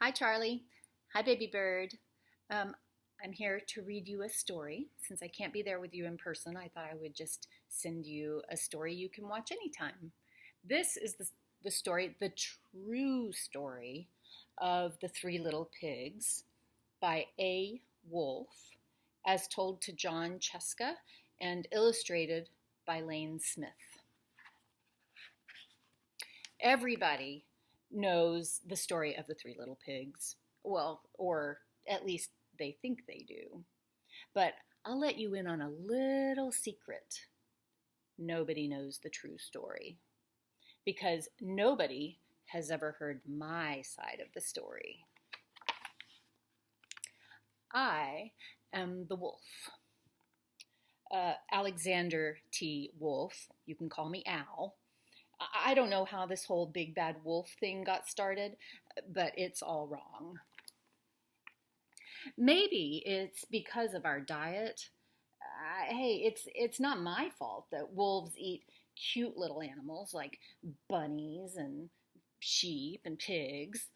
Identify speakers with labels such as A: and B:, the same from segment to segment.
A: Hi, Charlie. Hi, baby bird. Um, I'm here to read you a story. Since I can't be there with you in person, I thought I would just send you a story you can watch anytime. This is the story, the true story of the Three Little Pigs by A. Wolfe, as told to Jon Scieszka and illustrated by Lane Smith. Everybody knows the story of the Three Little Pigs. Well, or at least they think they do. But I'll let you in on a little secret. Nobody knows the true story because nobody has ever heard my side of the story. I am the wolf. Alexander T. Wolfe, you can call me Al. I don't know how this whole big bad wolf thing got started, but it's all wrong. Maybe it's because of our diet. Hey, it's not my fault that wolves eat cute little animals like bunnies and sheep and pigs.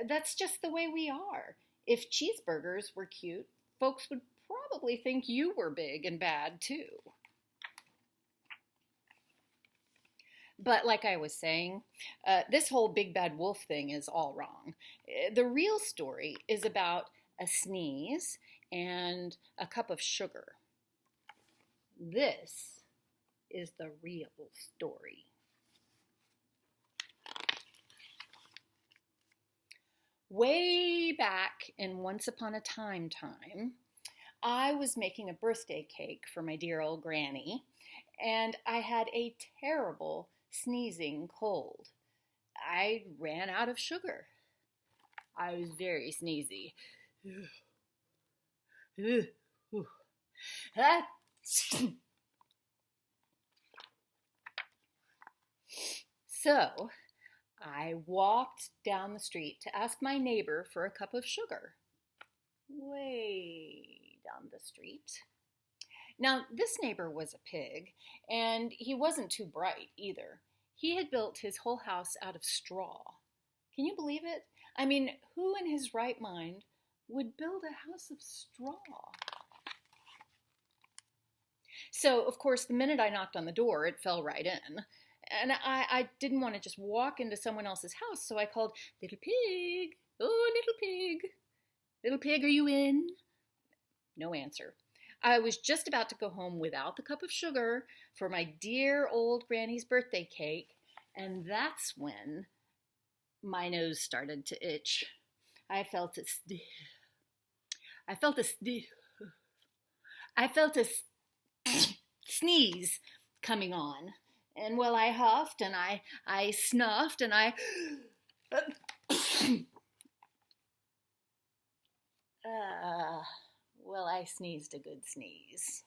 A: That's just the way we are. If cheeseburgers were cute, folks would probably think you were big and bad too. But like I was saying, this whole big bad wolf thing is all wrong. The real story is about a sneeze and a cup of sugar. This is the real story. Way back in Once Upon a Time, I was making a birthday cake for my dear old granny, and I had a terrible sneezing cold. I ran out of sugar. I was very sneezy. So I walked down the street to ask my neighbor for a cup of sugar. Way down the street. Now, this neighbor was a pig, and he wasn't too bright either. He had built his whole house out of straw. Can you believe it? I mean, who in his right mind would build a house of straw? So, of course, the minute I knocked on the door, it fell right in. And I didn't want to just walk into someone else's house, so I called, "Little pig, oh, little pig. Little pig, are you in?" No answer. I was just about to go home without the cup of sugar for my dear old granny's birthday cake, and that's when my nose started to itch. I felt a I felt a I felt a sneeze coming on. And well, I huffed and I snuffed and I well, I sneezed a good sneeze.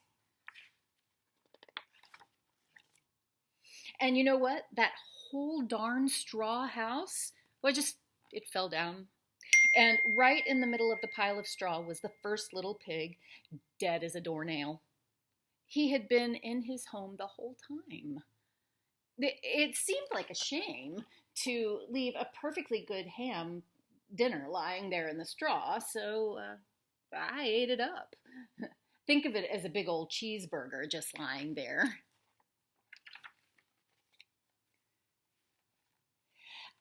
A: And you know what? That whole darn straw house, well, it fell down. And right in the middle of the pile of straw was the first little pig, dead as a doornail. He had been in his home the whole time. It seemed like a shame to leave a perfectly good ham dinner lying there in the straw, so I ate it up. Think of it as a big old cheeseburger just lying there.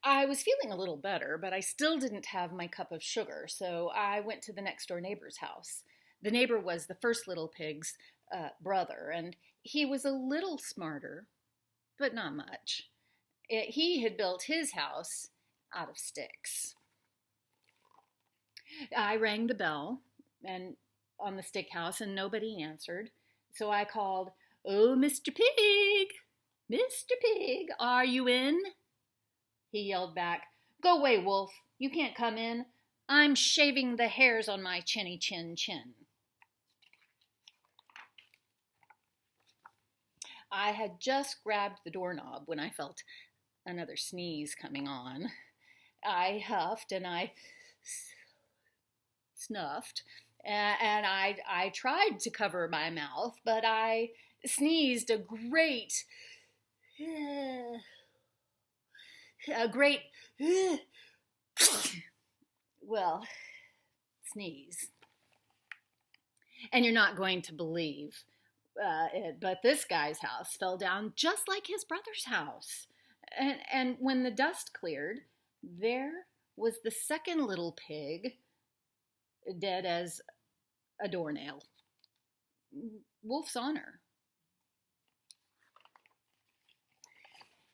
A: I was feeling a little better, but I still didn't have my cup of sugar, so I went to the next door neighbor's house. The neighbor was the first little pig's brother, and he was a little smarter, but not much. He had built his house out of sticks. I rang the bell and on the stick house, and nobody answered. So I called, "Oh, Mr. Pig! Mr. Pig, are you in?" He yelled back, "Go away, Wolf. You can't come in. I'm shaving the hairs on my chinny chin chin." I had just grabbed the doorknob when I felt another sneeze coming on. I huffed and I snuffed, and I tried to cover my mouth, but I sneezed a great well, sneeze. And you're not going to believe it, but this guy's house fell down just like his brother's house. And when the dust cleared, there was the second little pig, dead as a doornail. Wolf's honor.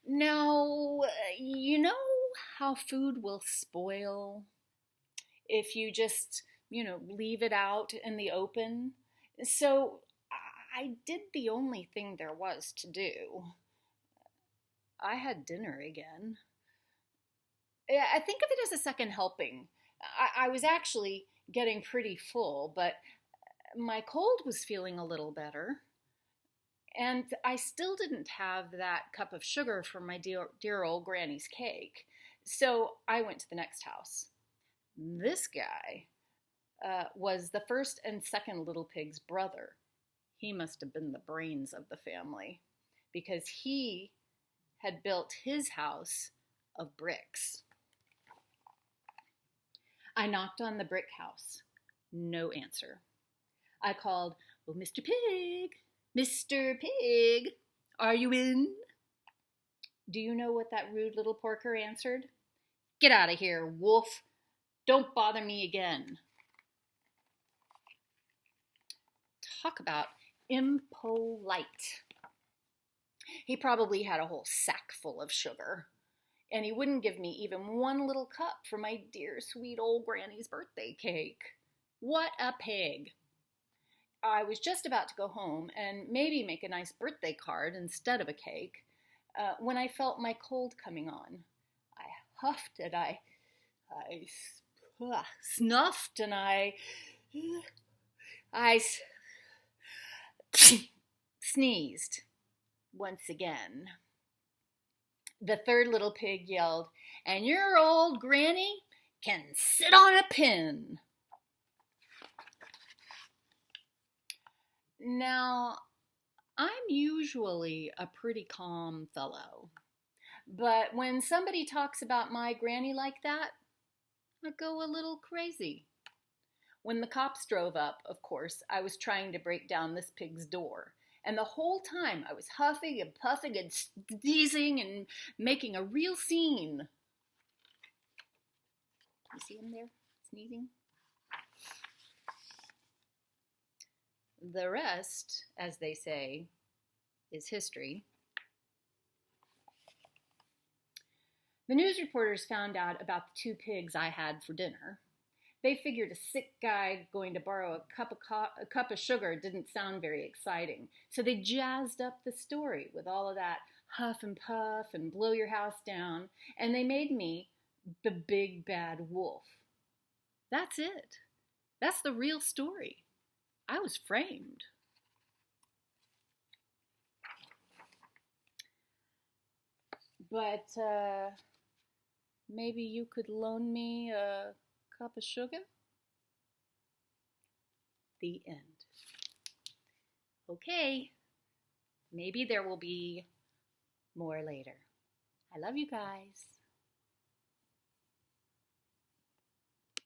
A: Now, you know how food will spoil if you just, leave it out in the open? So I did the only thing there was to do. I had dinner again. I think of it as a second helping. I was actually getting pretty full, but my cold was feeling a little better. And I still didn't have that cup of sugar from my dear old granny's cake. So I went to the next house. This guy was the first and second little pig's brother. He must have been the brains of the family because he had built his house of bricks. I knocked on the brick house. No answer. I called, "Oh, Mr. Pig, Mr. Pig, are you in?" Do you know what that rude little porker answered? "Get out of here, wolf. Don't bother me again." Talk about impolite. He probably had a whole sack full of sugar, and he wouldn't give me even one little cup for my dear sweet old granny's birthday cake. What a pig. I was just about to go home and maybe make a nice birthday card instead of a cake when I felt my cold coming on. I huffed and I snuffed and I sneezed once again. The third little pig yelled, "And your old granny can sit on a pin." Now, I'm usually a pretty calm fellow, but when somebody talks about my granny like that, I go a little crazy. When the cops drove up, of course, I was trying to break down this pig's door. And the whole time I was huffing and puffing and sneezing and making a real scene. You see him there, sneezing? The rest, as they say, is history. The news reporters found out about the two pigs I had for dinner. They figured a sick guy going to borrow a cup of sugar didn't sound very exciting. So they jazzed up the story with all of that huff and puff and blow your house down. And they made me the big bad wolf. That's it. That's the real story. I was framed. But maybe you could loan me a cup of sugar? The end. Okay, maybe there will be more later. I love you guys.